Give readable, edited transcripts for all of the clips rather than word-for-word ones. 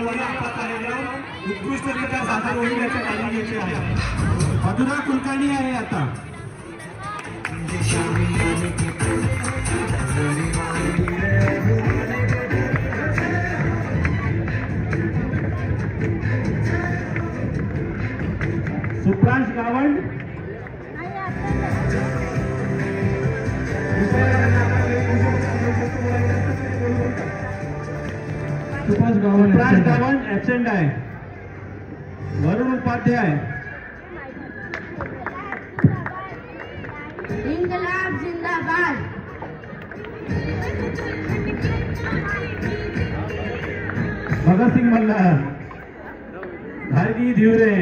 चालवली आता आलेल्या उत्कृष्टरित्या सादर होईल याच्या काळजी घ्यायची आहे। मधुरा कुलकर्णी आहे आता। सुप्रांश गावंड सुप्रांश गावंड ऍब्सेंट आहे। वरुण उपाध्याय इंकलाब जिंदाबाद। Bhagat Singh Malhar धारगी Dhiware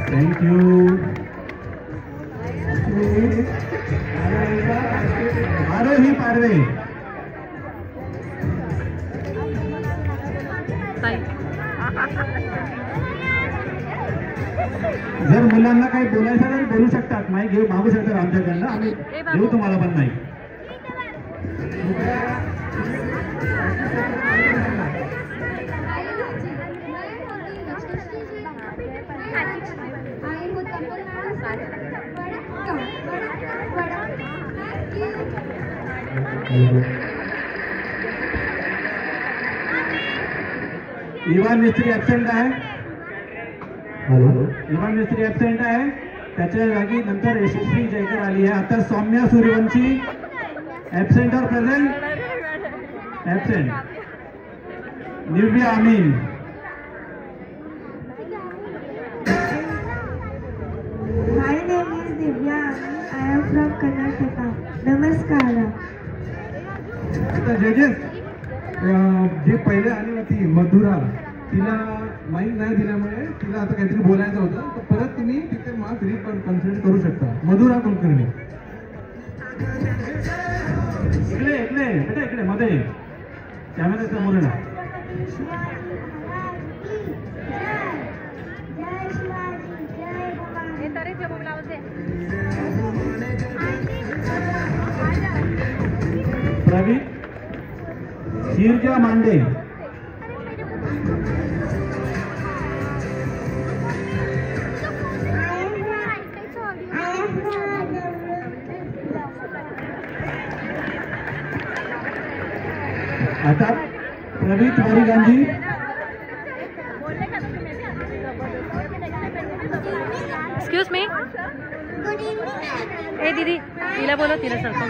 thank you. आरोही पारवे जर मुलांना काही बोलायचं तर बोलू शकतात, माईक घेऊ मागू शकतात आमच्याकडनं, आम्ही देऊ तुम्हाला पण नाही। इवान मिस्त्री ऍब्सेंट आहे। इवान मिस्त्री ऍब्सेंट आहे, त्याच्या जागी नंतर यशस्वी जयकर आली आहे। आता सौम्या सूर्यवंशी ऍब्सेंट और present? Absent. Nivya Amin My name is Divya. I am from Karnataka. नमस्कार। आता जजेस जे पहिले आली होती मधुरा, तिला माईक नाही दिल्यामुळे तिला आता काहीतरी बोलायचं होतं, तर परत तुम्ही तिथे मार्क्स रिकन्सिडर करू शकता। मधुरा कुलकर्णी इकडे इकडे बेटा इकडे मध्ये कॅमेरा समोर ना। प्रवीण शीरजा मांडे आता प्रवीण वारी गांधी एक्सक्यूज मी ए दीदी तिला बोलो तिला सरको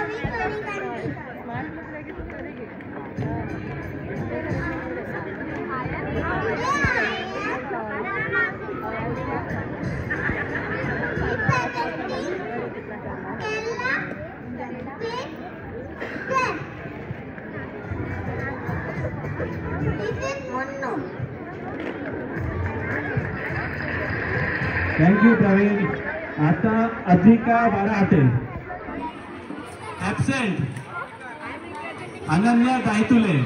थैंक यू प्रवीण। आता अधिका बाराटे ऍब्सेंट। अनन्या गायतुले